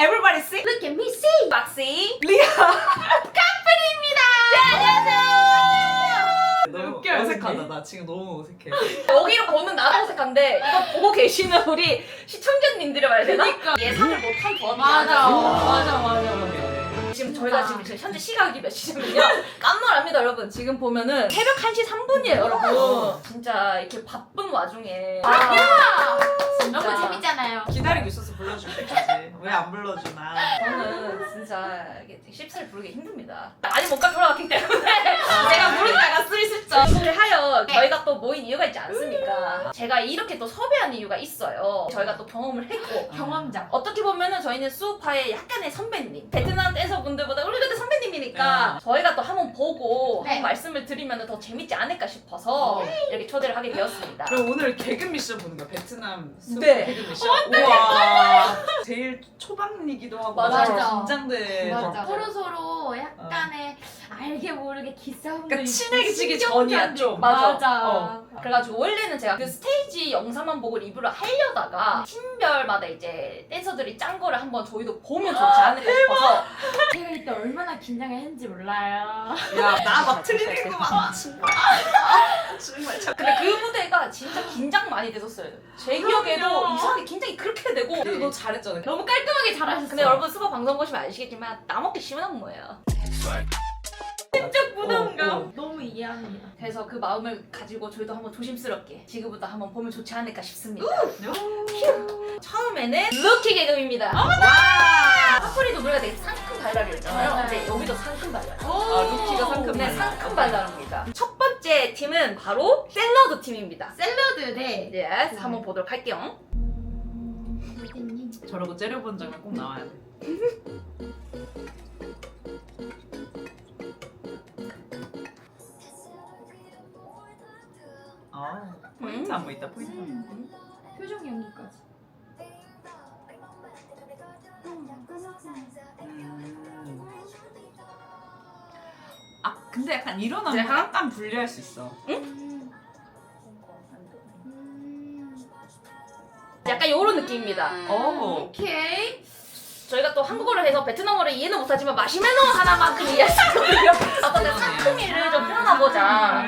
Everybody sing. Look at me see. 박씨 리아. 너무 웃겨요, 어색하다. 근데. 나 지금 너무 어색해. 여기로 보는 나도 어색한데 이거 보고 계시는 우리 시청자님들이 말해야 되나? 그러니까. 예상을 못한 조합이 맞아. 맞아. 지금 저희가 지금 현재 시각이 몇 시냐면요. 깜놀합니다 여러분. 지금 보면은 새벽 1시 3분이에요 여러분. 진짜 이렇게 바쁜 와중에 진짜. 너무 재밌잖아요. 기다리고 있어서 불러줄 때까지. 왜 안 불러주나. 저는 진짜 이게 쉽사리 부르기 힘듭니다. 많이 못 돌아갔기 때문에 제가 부르다가 슬슬쩍 소리를 하여 저희가 또 모인 이유가 있지 않습니까? 제가 이렇게 또 섭외한 이유가 있어요. 저희가 또 경험을 했고 경험자. 어떻게 보면은 저희는 수우파의 약간의 선배님, 베트남 댄서 분들보다 우리 그때 선배님이니까 저희가 또 한번 보고 네. 한번 말씀을 드리면 더 재밌지 않을까 싶어서 이렇게 초대를 하게 되었습니다. 그럼 오늘 개그 미션 보는 거야. 베트남 수 네. 개그 미션. 우와. 제일 초반이기도 하고 맞아. 긴장돼. 맞아. 서로 약간의 알게 모르게 기싸움도 그러니까 있고 친해지기 신경전도 전이야 좀. 맞아. 그래가지고 원래는 제가 그 스테이지 영상만 보고 리뷰를 하려다가 팀별마다 이제 댄서들이 짠 거를 한번 저희도 보면 좋지 않을까 싶어서 제가 이때 얼마나 긴장을 했는지 몰라요. 야, 나 막 틀리는 거 많아. 정말 참. 근데 그 무대가 진짜 긴장 많이 됐었어요. 제 기억에도 그럼요. 이상하게 긴장이 그렇게 되고 근데 너 잘했잖아. 너무 깔끔하게 잘하셨어. 근데 여러분 수박 방송 보시면 아시겠지만 나먹기 쉬운 안무예요. 진짜 부담감. 어. 너무 이해합니다. 그래서 그 마음을 가지고 저희도 한번 조심스럽게 지금부터 한번 보면 좋지 않을까 싶습니다. 처음에는 루키 개그입니다. 와. 파프리도 노래가 되게 상큼 발랄이었잖아요. 네. 근데 여기도 상큼 발랄. 아, 루키가 상큼 네, 발랄. 상큼 발랄합니다. 첫 번째 팀은 바로 샐러드 팀입니다. 샐러드 네. 네, 한번 보도록 할게요. 선생님. 저러고 째려본 장면 꼭 나와야 돼. 아, 포인트 안무 있다. 포인트 안무. 표정 연기까지. 아, 근데 약간 이런 안무 제가? 약간 분리할 수 있어. 약간 이런 느낌입니다. 오. 오케이. 저희가 또 한국어를 해서 베트남어를 이해는 못하지만 마시멜로 하나만큼 이해하시거든요. 어떤 상큼이를 좀 표현하고자.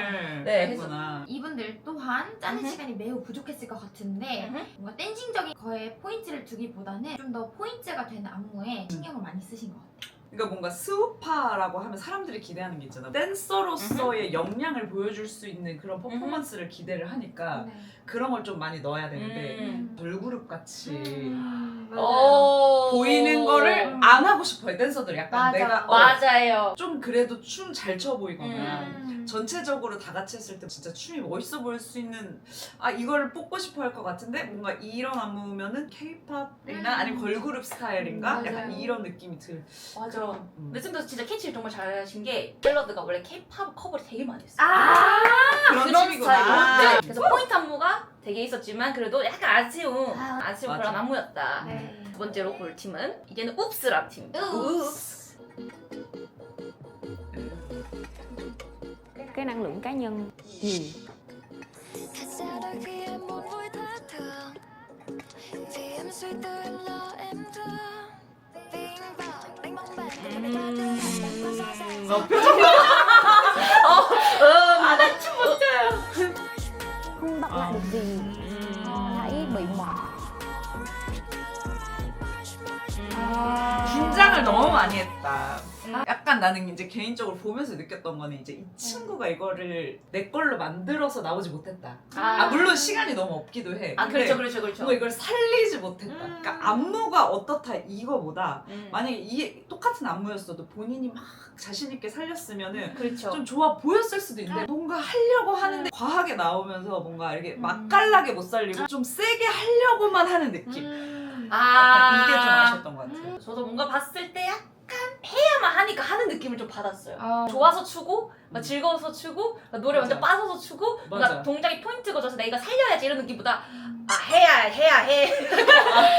네, 그래서- 그랬구나. 이분들 또한 짜는 음흠. 시간이 매우 부족했을 것 같은데 뭔가 댄싱적인 거에 포인트를 두기보다는 좀 더 포인트가 되는 안무에 신경을 많이 쓰신 것 같아요. 그러니까 뭔가 스우파라고 하면 사람들이 기대하는 게 있잖아. 댄서로서의 역량을 보여줄 수 있는 그런 퍼포먼스를 기대를 하니까 네. 그런 걸 좀 많이 넣어야 되는데 음. 걸그룹 같이 맞아요. 보이는 거를 안 하고 싶어요. 댄서들 약간 맞아. 내가 맞아요. 좀 그래도 춤 잘 춰 보이거나 음. 전체적으로 다 같이 했을 때 진짜 춤이 멋있어 보일 수 있는 이걸 뽑고 싶어 할 것 같은데 뭔가 이런 안무면은 K-팝이나 아니면 걸그룹 스타일인가? 맞아요. 약간 이런 느낌이 들. 맞아. 그런, 근데 쌤도 진짜 캐치를 정말 잘하신 게 샐러드가 원래 K-팝 커버를 되게 많이 했어요. 그런 그런 팀이구나. 스타일로. 네. 그래서 포인트 안무가 되게 있었지만 그래도 약간 아쉬운 맞아. 그런 안무였다. 네. 두 번째로 볼 팀은 이제는 웁스라는 팀입니다. 읍스. cái năng lượng cá nhân nhiều. Thật ra đôi khi em muốn vui thất thường vì em suy tư em lo em thương vì anh vọng đánh bóng bể để ta đưa em qua xa xa 표정 나춤 못춰요. Không đọc lại được gì, thấy bị mỏi. 긴장을 너무 많이 했다. 약간 나는 이제 개인적으로 보면서 느꼈던 거는 이제 이 친구가 이거를 내 걸로 만들어서 나오지 못했다. 물론 시간이 너무 없기도 해. 아 근데 그렇죠. 뭔가 이걸 살리지 못했다. 그러니까 안무가 어떻다 이거보다 만약에 이 똑같은 안무였어도 본인이 막 자신 있게 살렸으면은 그렇죠. 좀 좋아 보였을 수도 있는데 뭔가 하려고 하는데 과하게 나오면서 뭔가 이렇게 맛깔나게 못 살리고 좀 세게 하려고만 하는 느낌. 약간 이게 좀 아쉬웠던 것 같아요. 저도 뭔가 봤을 때 약간 해야만 하니까 하는 느낌을 좀 받았어요. 어. 좋아서 추고 막 즐거워서 추고 막 노래 맞아. 완전 빠져서 추고 뭔가 맞아. 동작이 포인트가 져서 내가 살려야지 이런 느낌보다 해야 해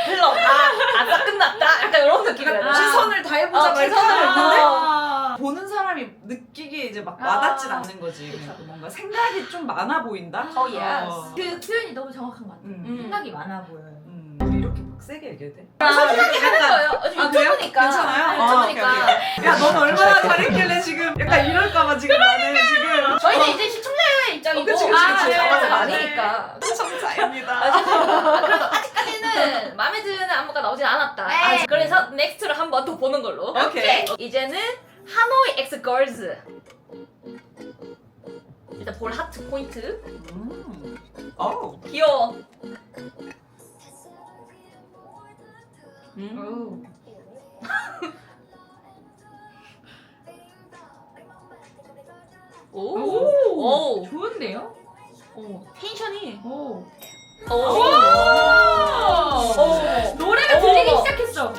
흘러 다 끝났다 약간 이런 느낌이에요. 최선을 다해보자 막 이렇게 최선을 하는데 보는 사람이 느끼기에 이제 막 와닿진 아. 않는 거지. 그냥 뭔가 생각이 좀 많아 보인다? Oh, yes. 그 표현이 너무 정확한 것 같아요. 음. 생각이 많아 보여요. 우리 이렇게 이렇게 막 세게 얘기해도 돼? 천천히 하는 거예요. 아, 그래요? 유튜브니까. 괜찮아요? 아, 유튜브니까. 오케이. 야, 넌 얼마나 잘했길래 지금 약간 이럴까봐 지금 나는 지금 저희는 이제 시청자의 입장이고 그치, 그치, 그치. 잡아서 아, 아니니까. 시청자입니다. 그래도 아직까지는 마음에 드는 안무가 나오진 않았다. 네. 그래서 넥스트를 한 번 더 보는 걸로. 오케이. 이제는 하노이 엑스 걸즈. 일단 볼 하트 포인트. 어우. 귀여워. 오. 오. 좋은데요? 텐션이. 오. 오. 노래가 어머, 들리기 어머. 시작했어.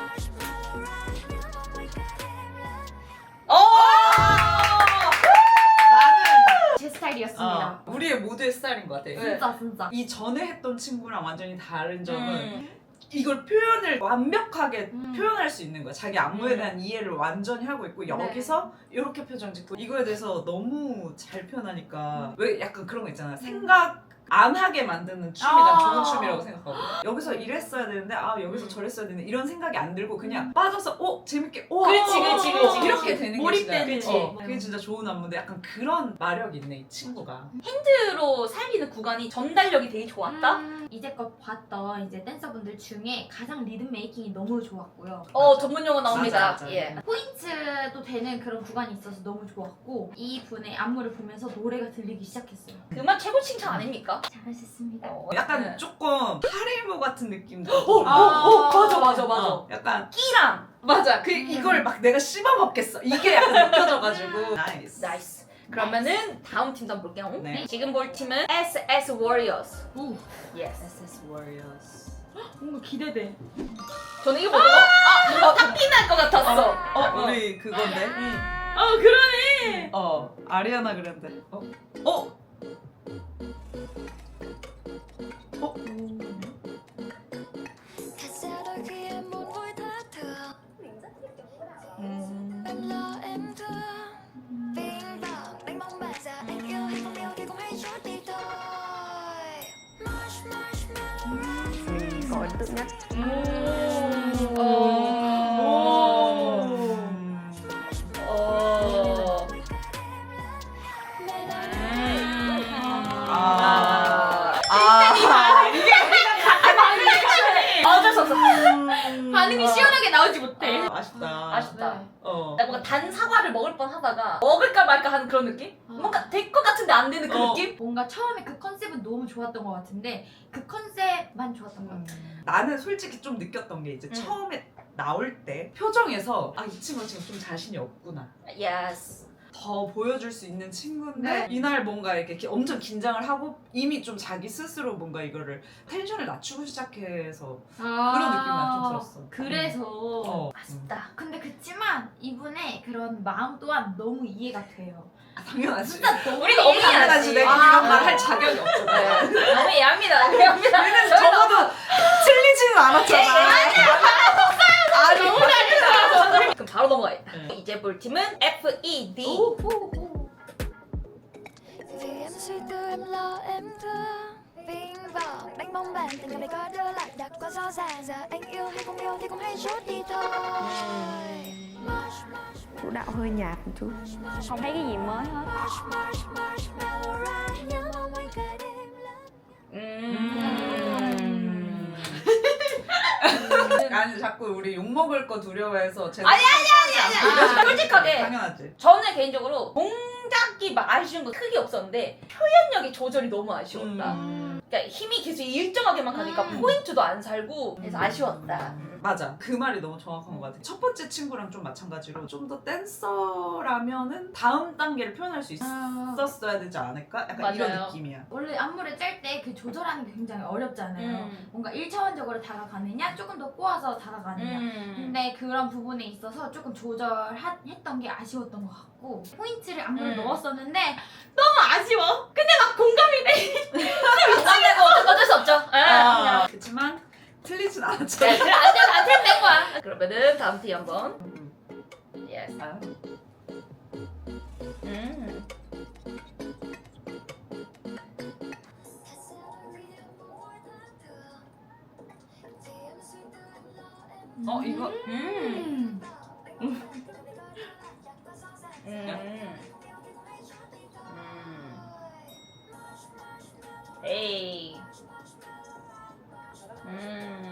나는 제 스타일이었습니다. 우리의 모두의 스타일인 것 같아. 진짜. 이 전에 했던 친구랑 완전히 다른 점은 음. 이걸 표현을 완벽하게 음. 표현할 수 있는 거야. 자기 안무에 대한 이해를 완전히 하고 있고 여기서 이렇게 표정 짓고 이거에 대해서 너무 잘 표현하니까 왜 약간 그런 거 있잖아. 생각 안 하게 만드는 춤이 난 좋은 춤이라고 생각하거든. 여기서 이랬어야 되는데 여기서 저랬어야 되는데 이런 생각이 안 들고 그냥 빠져서 재밌게 그렇지. 이렇게 되는 게 몰입되는 진짜, 거. 그게 진짜 좋은 안무인데 약간 그런 마력이 있네 이 친구가. 핸드로 살리는 구간이 전달력이 되게 좋았다. 이제껏 봤던 이제 댄서분들 중에 가장 리듬 메이킹이 너무 좋았고요. 전문 용어 나옵니다. 맞아. 예. 포인트도 되는 그런 구간이 있어서 너무 좋았고 이 분의 안무를 보면서 노래가 들리기 시작했어요. 음악 최고 칭찬 아닙니까? 잘하셨습니다. 약간 네. 조금 하리무 같은 느낌도. 맞아. 약간 끼랑. 맞아. 이걸 막 내가 씹어 먹겠어. 이게 약간 느껴져가지고. 나이스. 나이스. 그러면은 다음 팀도 한번 볼게요. 네. 지금 볼 팀은 SS Warriors. 오, 예스. SS Warriors. 뭔가 기대돼. 저는 이거 보고 뭔가 탑피 날 것 같았어. 우리 그건데. 그러네. 아리아나 그란데. 가사를 귀에 못 vui thất thường em lo em thương biên vọng đánh bóng bà già anh yêu hay không yêu thì cũng hãy chốt đi thôi Mình có ấn tượng nhất. 어쩔 수 없어. 반응이 시원하게 나오지 못해. 아쉽다. 아쉽다. 네. 나 뭔가 단 사과를 먹을 뻔 하다가 먹을까 말까 하는 그런 느낌? 뭔가 될 것 같은데 안 되는 그 느낌? 뭔가 처음에 그 컨셉은 너무 좋았던 것 같은데 그 컨셉만 좋았던 것 같아. 나는 솔직히 좀 느꼈던 게 이제 처음에 나올 때 표정에서 이 친구 지금 좀 자신이 없구나. 예스. 더 보여줄 수 있는 친구인데 네. 이날 뭔가 이렇게 엄청 긴장을 하고 이미 좀 자기 스스로 뭔가 이거를 텐션을 낮추고 시작해서 그런 느낌이 난 좀 들었어. 그래서 아쉽다. 근데 그치만 이분의 그런 마음 또한 너무 이해가 돼요. 당연하지. 진짜 너무 우리 너무 이해가 당연하지. 돼. 내가 이런 말 할 자격이 없잖아. 너무 예합니다. 예합니다. 우리는 적어도 틀리지는 않았잖아. 너무 잘했어. 그럼 바로 넘어가야겠다. 네. 이제 볼 팀은 FED. vì em suy tư em lo em thương biên vọng đánh bóng bàn tình cảm này có đưa lại đặt quá rõ ràng giờ anh yêu hay không yêu thì cũng hãy chốt đi thôi Vũ đạo hơi nhạt một chút. Không thấy cái gì mới hết. nhớ mong anh cả đêm 아니 자꾸 우리 욕 먹을 거 두려워해서 아니. 솔직하게 당연하지. 저는 개인적으로 동작이 막 아쉬운 거 크게 없었는데 표현력이 조절이 너무 아쉬웠다. 그러니까 힘이 계속 일정하게만 가니까 포인트도 안 살고 그래서 아쉬웠다. 맞아. 그 말이 너무 정확한 것 같아. 첫 번째 친구랑 좀 마찬가지로 좀 더 댄서라면은 다음 단계를 표현할 수 있었어야 되지 않을까? 약간 맞아요. 이런 느낌이야. 원래 안무를 짤 때 그 조절하는 게 굉장히 어렵잖아요. 뭔가 1차원적으로 다가가느냐 조금 더 꼬아서 다가가느냐. 근데 그런 부분에 있어서 조금 조절했던 게 아쉬웠던 것 같고 포인트를 안무를 넣었었는데 너무 아쉬워. 근데 막 공감이 돼. 공감되고 어쩔 수 없죠. 그렇지만 틀리진 않았죠. 네, 그래 안 된 거야. 그러면은 다음 팀 한번. 예스. vì em suy 이거 에이. 음.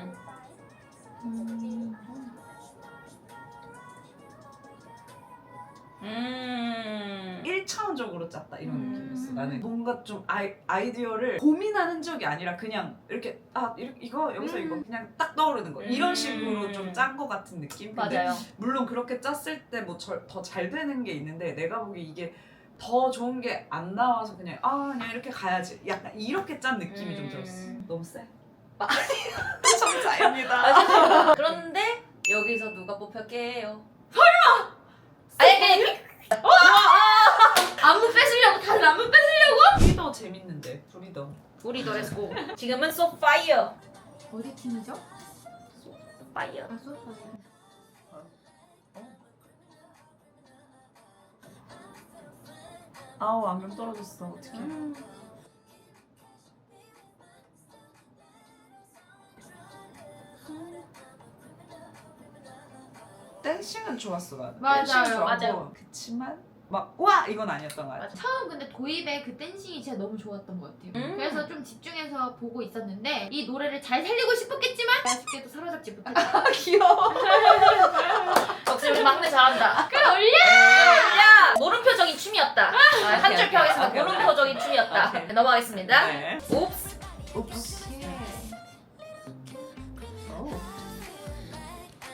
1차원적으로 짰다 이런 느낌이었어. 나는 뭔가 좀 아이디어를 고민하는 적이 아니라 그냥 이렇게 이거 여기서 이거 그냥 딱 떠오르는 거 이런 식으로 좀 짠 거 같은 느낌. 근데 맞아요. 물론 그렇게 짰을 때 뭐 더 잘 되는 게 있는데 내가 보기 이게 더 좋은 게 안 나와서 그냥 그냥 이렇게 가야지 약간 이렇게 짠 느낌이 좀 들었어. 너무 세. 정자입니다. 그런데 여기서 누가 뽑혔게요? 설마! 아니 안무 뺏으려고 다들 안무 뺏으려고? 둘이 더 재밌는데 둘이 더. 우리 더 했고 지금은 소파이어. 어디 팀이죠? 파이어. 아 소파요. 아우 안경 떨어졌어. 어떡해. 댄싱은 좋았어 나. 맞아요, 댄싱은 좋았고, 맞아요. 그치만 막 와 이건 아니었던 것 같아. 맞아. 처음 근데 도입의 그 댄싱이 진짜 너무 좋았던 것 같아요. 그래서 좀 집중해서 보고 있었는데 이 노래를 잘 살리고 싶었겠지만 아쉽게도 사로잡지 못했다. 귀여워. 역시 우리 막내 잘한다. 그래 올려! 야! 모른 표정이 춤이었다. 한 줄 오케이, 평하겠습니다. 오케이, 모른 오케이. 표정이 춤이었다. 오케이. 넘어가겠습니다. 네. 옵스. 옵스.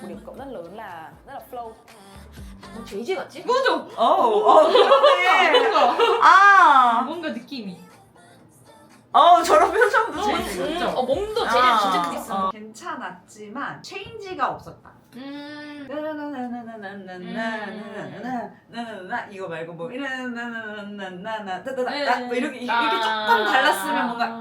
một điểm cộng rất lớn là rất là flow. 뭐 제이지 같지? 맞아. 그러네. 뭔가 느낌이. 저런 표정도 재밌어. 몸도 제일 진짜 크게 써. 괜찮았지만 체인지가 없었다. 나나나나나나나나나나나나나나나 이거 말고 뭐 이나나나나나나나나나 뭐 이렇게 조금 달랐으면 뭔가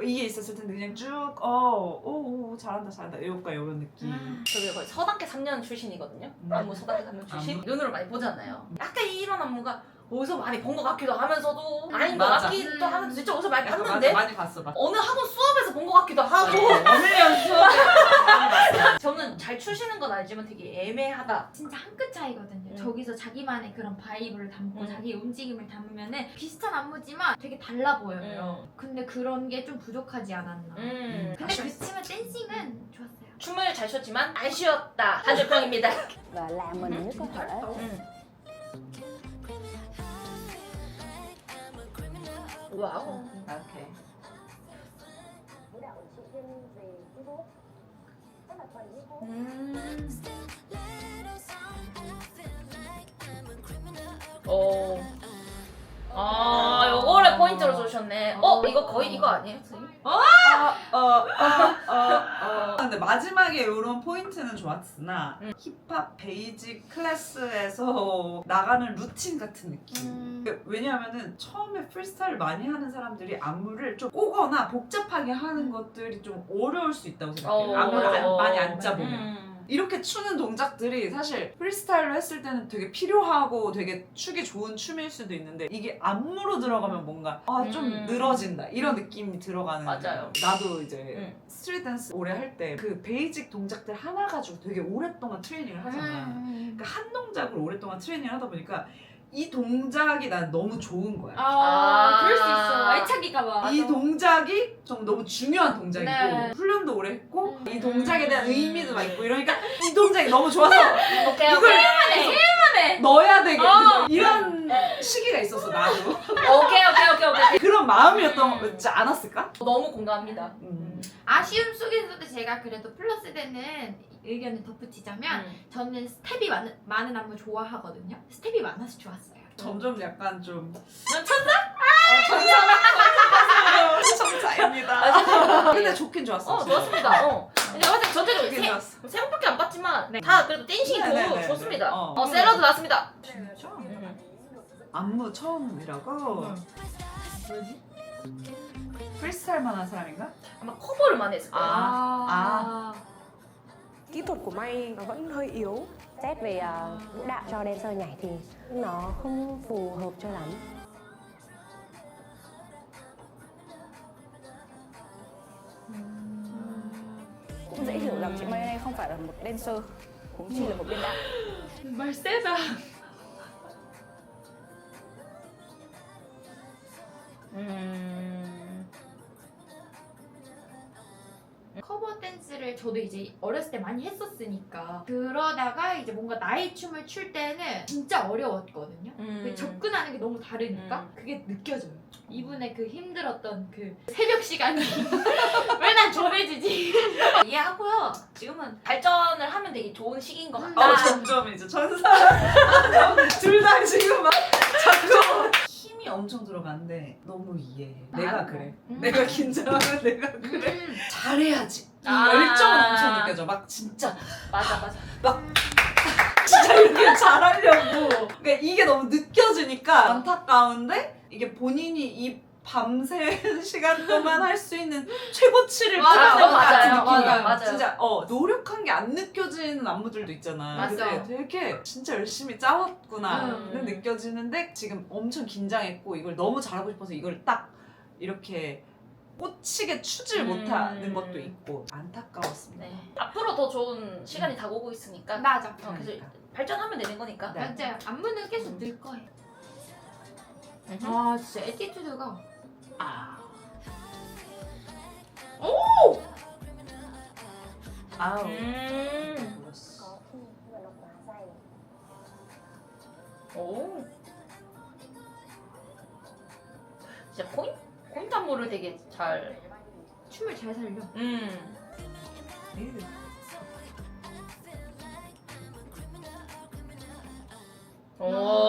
이게 있었을 텐데 그냥 쭉 오 잘한다 이거가 이런 느낌. 저기 거의 서당계 3년 출신이거든요. 안무 서당계 3년 출신. 눈으로 많이 보잖아요. 약간 이런 안무가 어디서 많이 본 것 같기도 하면서도 아닌 것 맞아. 같기도 하면서 진짜 어디서 많이 약간 봤는데 많이 봤어. 어느 학원 수업에서 본 것 같기도 하고 어느 연습 저는 잘 추시는 건 알지만 되게 애매하다. 진짜 한 끗 차이거든요. 저기서 자기만의 그런 바이브를 담고 자기 움직임을 담으면은 비슷한 안무지만 되게 달라 보여요. 근데 그런 게 좀 부족하지 않았나. 근데 그치만 댄싱은 좋았어요. 춤을 잘 췄지만 안 쉬었다. 한 줄평입니다. Và làm mình nhất có thể. 와우. 오케이. 요거를 포인트로 주셨네. 이거 거의 이거 아니에요? 선생님? 근데 마지막에 이런 포인트는 좋았으나 힙합 베이직 클래스에서 나가는 루틴 같은 느낌. 왜냐하면은 처음에 프리스타일 많이 하는 사람들이 안무를 좀 꼬거나 복잡하게 하는 것들이 좀 어려울 수 있다고 생각해요. 안무를 많이 안 짜보면. 이렇게 추는 동작들이 사실 프리스타일로 했을 때는 되게 필요하고 되게 추기 좋은 춤일 수도 있는데 이게 안무로 들어가면 뭔가 좀 늘어진다 이런 느낌이 들어가는. 맞아요. 나도 이제 스트릿 댄스 오래 할 때 그 베이직 동작들 하나 가지고 되게 오랫동안 트레이닝을 하잖아. 그러니까 한 동작을 오랫동안 트레이닝을 하다 보니까 이 동작이 난 너무 좋은 거야. 그럴 수 있어. 애착이가 봐. 이 동작이 좀 너무 중요한 동작이고 네. 훈련도 오래 했고 이 동작에 대한 의미도 막 있고 이러니까 이 동작이 너무 좋아서 오케이. 넣어야 되겠 이런 시기가 있었어 나도. 오케이. 그런 마음이었지 않았을까? 너무 공감합니다. 아쉬움 속에서도 제가 그래도 플러스 되는 의견을 덧붙이자면 저는 스텝이 많은 안무 좋아하거든요. 스텝이 많아서 좋았어요. 점점 약간 좀 천사? 천사입니다. 근데 좋긴 좋았어. 좋았습니다. 근데 사실 전체적으로 좋긴 좋았어. 세 번밖에 안 봤지만 다 그래도 댄싱이 네네네네. 좋습니다. 어. 샐러드 나왔습니다. 진짜? 안무 처음이라고? 뭐지? 프리스타일만 한 사람인가? 아마 커버를 많이 했을 거예요. Kỹ thuật của May nó vẫn hơi yếu. Xét về vũ đạo cho dancer nhảy thì nó không phù hợp cho lắm. Cũng dễ hiểu là là chị May đây không phải là một dancer, cũng chỉ là một biên đạo. 말 세다. 커버 댄스를 저도 이제 어렸을 때 많이 했었으니까 그러다가 이제 뭔가 나의 춤을 출 때는 진짜 어려웠거든요. 그 접근하는 게 너무 다르니까 그게 느껴져요. 이분의 그 힘들었던 그 새벽 시간이 왜 난 전해지지? 이해하고요. 지금은 발전을 하면 되게 좋은 시기인 것 같다. 점점 이제 천사 둘 다 지금 막 자꾸 힘이 엄청 들어가는데 너무 이해해. 내가 그래. 내가 긴장하면 내가 그래. 잘해야지. 이 열정은 엄청 느껴져. 막 진짜 맞아. 진짜 이렇게 잘하려고. 그러니까 이게 너무 느껴지니까 안타까운데 이게 본인이 이 밤새 시간 동안 할 수 있는 최고치를 맞아, 푸는 것 같은 맞아요. 느낌이야. 맞아요. 진짜 노력한 게 안 느껴지는 안무들도 있잖아. 맞아. 근데 되게 진짜 열심히 짜왔구나 음. 는 느껴지는데 지금 엄청 긴장했고 이걸 너무 잘하고 싶어서 이걸 딱 이렇게 꽂히게 추질 못하는 것도 있고 안타까웠습니다. 네. 앞으로 더 좋은 시간이 다가오고 있으니까. 맞아. 그래서 발전하면 되는 거니까. 네. 맞아요. 안무는 계속 늘 거예요. 음. 아 진짜 에티튜드가 아우. Có khi vừa nó quá dày. 오. 진짜 포인트 안무를 되게 잘. 춤을 잘 살려. 오.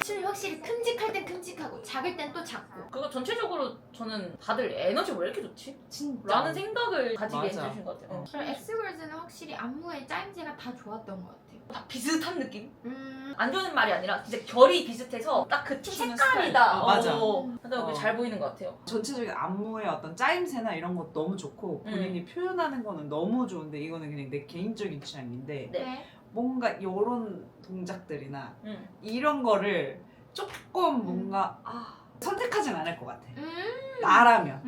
춤이 확실히 큼직할 땐 큼직하고 작을 땐 또 작고. 그거 전체적으로 저는 다들 에너지가 왜 이렇게 좋지? 진짜. 라는 생각을 가지게 맞아. 해주신 것 같아요. 그럼 엑스걸즈는 확실히 안무의 짜임새가 다 좋았던 것 같아요. 다 비슷한 느낌? 음. 안 좋은 말이 아니라 진짜 결이 비슷해서 딱 그 팀 추는 색깔이다. 스타일. 맞아. 근데 그게 어. 잘 보이는 것 같아요. 전체적인 안무의 어떤 짜임새나 이런 것 너무 좋고 본인이 표현하는 거는 너무 좋은데 이거는 그냥 내 개인적인 취향인데 네. 뭔가 이런 동작들이나 음. 이런 거를 조금 뭔가 선택하진 않을 것 같아. 음. 나라면.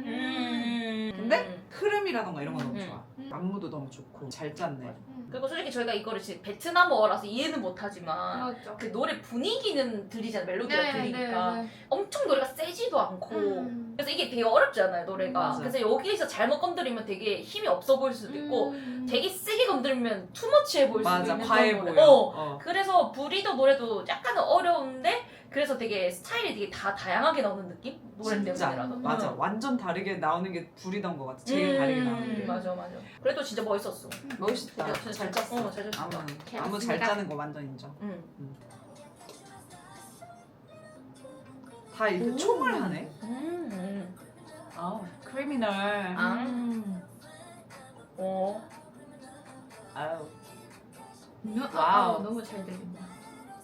근데 흐름이라던가 이런 거 너무 음. 좋아. 안무도 너무 좋고 잘 짰네. 그리고 솔직히 저희가 이거를 지금 베트남어라서 이해는 못하지만 맞죠. 그 노래 분위기는 들리잖아요. 멜로디가 들리니까 네. 엄청 노래가 세지도 않고 음. 그래서 이게 되게 어렵잖아요 노래가. 맞아. 그래서 여기에서 잘못 건드리면 되게 힘이 없어 보일 수도 있고 되게 세게 건드리면 투머치해 보일 수도 맞아, 있는 과해 그런 노래. 보여. 어. 그래서 브리더 노래도 약간은 어려운데 그래서 되게 스타일이 되게 다 다양하게 나오는 느낌? 노래 진짜 때문이라도. 맞아. 완전 다르게 나오는 게 불이던 것 같아. 제일 다르게 나오는 게. 맞아. 그래도 진짜 멋있었어. 멋있다. 진짜 잘 짰어. 잘 짰어. 안무 잘 짜는 거 완전 인정. 다 이렇게 총을 하네. 아, 크리미널. 어. 아우. 와우. 너무 잘 들린다.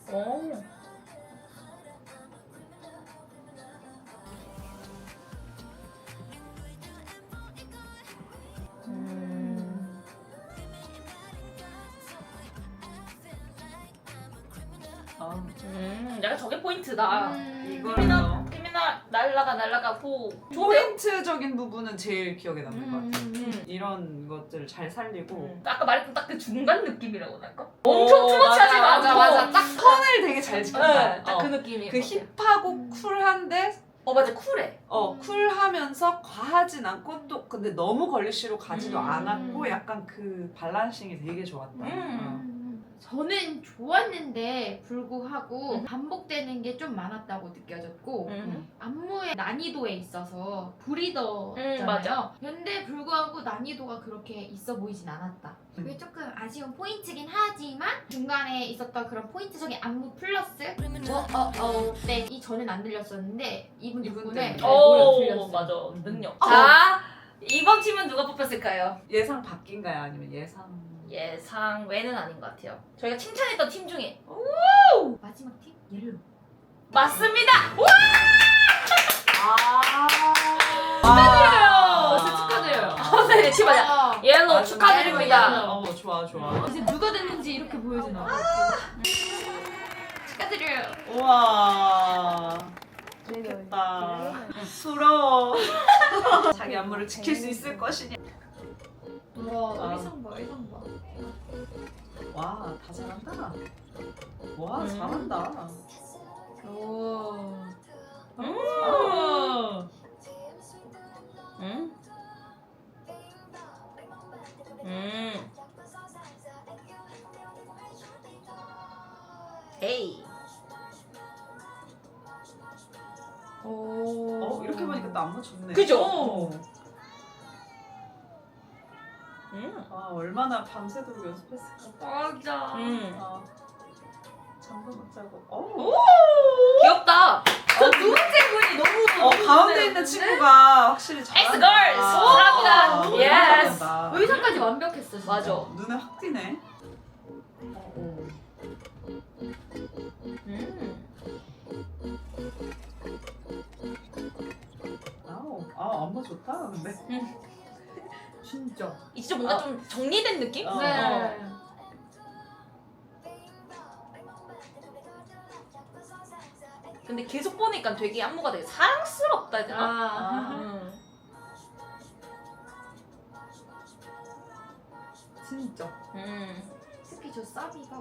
어. 약간 저게 포인트다. 이거는 criminal 날라가 후. 포인트적인 부분은 제일 기억에 남는 것 같아. 이런 것들을 잘 살리고. 아까 말했던 딱 그 중간 느낌이라고 할까? 엄청 투머치하지 않고. 딱 턴을 되게 잘 지켰다. 네, 딱 그 느낌이. 그 힙하고 쿨한데 맞아 쿨해. 쿨하면서 과하진 않고 또 근데 너무 걸리시로 가지도 음. 않았고 약간 그 밸런싱이 되게 좋았다. 저는 좋았는데 불구하고 반복되는 게 좀 많았다고 느껴졌고 안무의 난이도에 있어서 브리더잖아요. 맞아. 근데 불구하고 난이도가 그렇게 있어 보이진 않았다. 그게 조금 아쉬운 포인트긴 하지만 중간에 있었던 그런 포인트적인 안무 플러스 네, 이 전엔 안 들렸었는데 이분 덕분에 때문에. 노래가 들렸어요. 맞아 능력. 자 이번 팀은 누가 뽑혔을까요? 예상 바뀐가요? 아니면 예상 외는 아닌 것 같아요. 저희가 칭찬했던 팀 중에 마지막 팀? 옐로. 맞습니다. 축하드려요. 네, 팀 맞아. 옐로 축하드립니다. 옐로. 좋아. 이제 누가 됐는지 이렇게 보여주나. 축하드려요. 우와. 좋겠다. 부러워. 자기 안무를 지킬 수 있을 것이냐. 와 의상 봐. 와, 다 잘한다. 와, 잘한다. 오. 아. 에이. 오. 이렇게 보니까 또 안 맞췄네. 그죠? 아, 얼마나 밤새도록 연습했을까. 맞아. 아, 잠도 못 자고. 귀엽다. 두 번째 분이 너무 가운데 있는 친구가 확실히 잘한다. X-Girls! 사랑합니다. 너무 Yes. 잘한다. 의상까지 완벽했어. 진짜. 맞아. 눈에 확 띄네. 안무 좋다. 근데. 진짜. 이 진짜 뭔가 좀 정리된 느낌? 네. 근데 계속 보니까 되게 안무가 되게 사랑스럽다 해야 되나? 아. 진짜. 특히 저 사비가.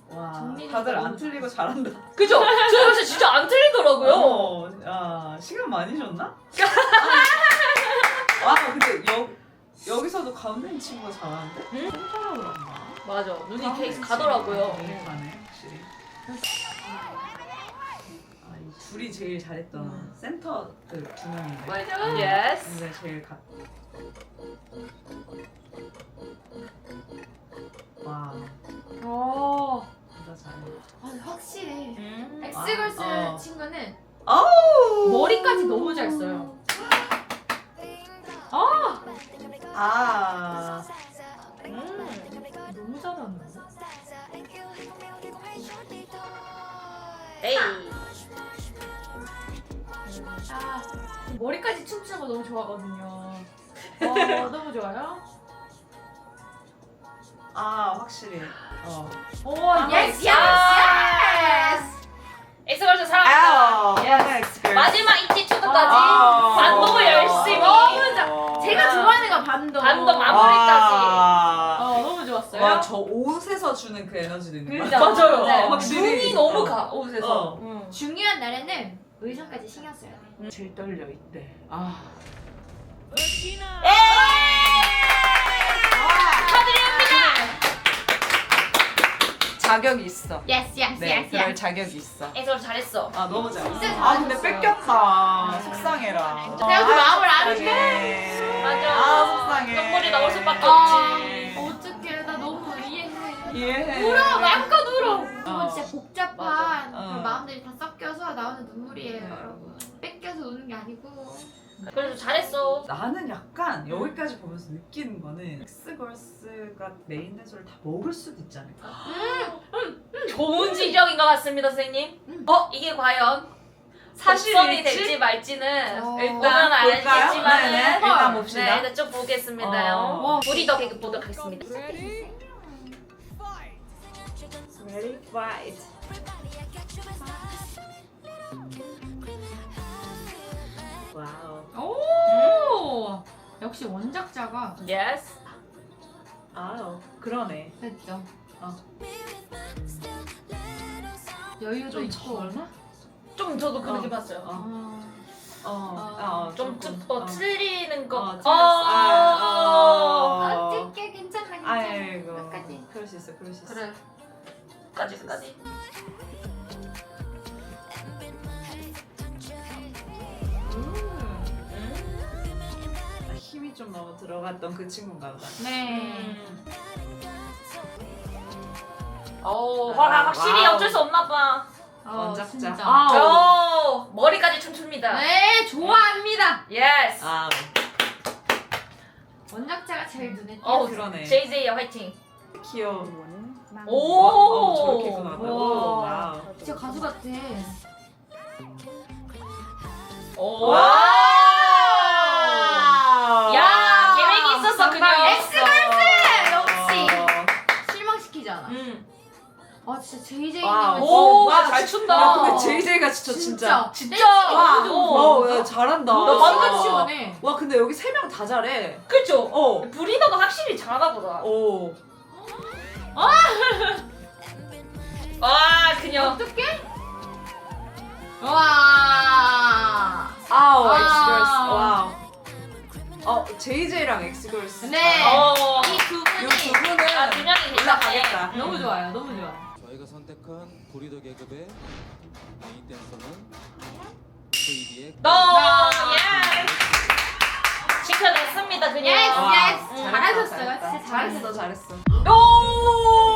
와, 정리는 다들 안 너무 틀리고 잘한다. 그죠? 저 요새 진짜 안 틀리더라고요. 시간 많이 줬나? 근데 여기서도 가운데 있는 친구가 잘하는데? 센터라 그런가? 맞아. 눈이 가운데 계속 있는 가더라고요. 친구가 되게 가네, 확실히. 이 둘이 제일 잘했던 센터 그 두 명인데. 맞아. Yes. 근데 제일 와, 진짜 잘해. 확실히. 음. 엑스걸스 아, 친구는 아우! 머리까지 너무 잘 써요. 너무 잘하는데. 에이. 머리까지 춤추는 거 너무 좋아하거든요. 너무 좋아요. 확실히. 오, 예스, 예스, 예스. 엑스걸스 사랑합니다. 마지막 이치 초도까지 반동을 열심히. 제가 좋아하는 건 반동. 반동 마무리까지. 너무 좋았어요. 와, 저 옷에서 주는 그 에너지도 있는 거 그죠? 같아. 맞아요. 맞아요. 확실히. 눈이 너무 가 옷에서. 중요한 날에는 의상까지 신경 써야 돼. 제일 떨려 이때. 자격이 있어. 예스, 예스, 네, 그럴 자격이 있어. 엑스걸스 잘했어. 너무 잘했어. 진짜 근데 잘했어요. 뺏겼다. 속상해라. 내가 그 마음을 아는데. 맞아. 속상해. 눈물이 나올 수밖에 없지. 어떡해, 나 너무 이해해. 이해해. 울어, 마음껏 울어. 어. 이건 진짜 복잡한 맞아. 그 마음들이 다 섞여서 나오는 눈물이에요, 여러분. 뺏겨서 우는 게 아니고. 그래서 잘했어. 나는 약간 여기까지 보면서 느끼는 거는 엑스걸스가 메인 댄서를 다 먹을 수도 있지 않을까? 좋은 지적인 것 같습니다, 선생님. 이게 과연 사실일지? 사실이 될지 말지는 보면 볼까요? 알겠지만은 네네, 일단 봅시다. 네, 일단 쭉 보겠습니다요. 우리 더 계속 보도록 하겠습니다. Ready, fight. 와우. 오! 역시 원작자가 Yes. 그러네. 됐죠. 좀 여유도 있고. 저나? 좀 저도 그렇게 봤어요. 좀 틀리는 거. 어떻게 괜찮아, 괜찮아. 아이고. 끝까지. 그럴 수 있어, 그럴 수 있어. 그래. 끝까지. 힘이 좀 너무 들어갔던 그 친구인가 보다. 네. 확실히 와우. 어쩔 수 없나 봐. 원작자. 진짜. 머리까지 춤춥니다. 네, 좋아합니다. Yes. 원작자가 제일 눈에 띄어. 그러네. JJ의 화이팅. 귀여워. 오. 저렇게 입고 나왔다고? 와. 와우. 진짜 가수 같아. 오. 야, 계획이 있었어, 그냥. 엑스걸스! 역시. 실망시키지 않아. 진짜 JJ님은 오, 와, 잘 춘다. 야, 근데 JJ가 진짜. 진짜. 와, 너무 좋아. 야, 잘한다. 너 완전 완전 시원해. 와, 근데 여기 3명 다 잘해. 그쵸? 어. 불이 잘하나 보다. 오. 와 그녀. 어떡해? 와. 아우 아. 엑스걸스. 와우. JJ랑 엑스걸스. 네. 어. 이 두 분이 이두 분은 아 균형이 괜찮네. 올라가겠다. 너무 좋아요. 너무 좋아. 저희가 선택한 고리더 계급의 메인 댄서는 VB의 너 예. 지켜냈습니다 그녀. 예스 와, 예스. 잘했다, 잘하셨어요. 잘했다. 진짜 잘하셨어요. 잘했어. 오.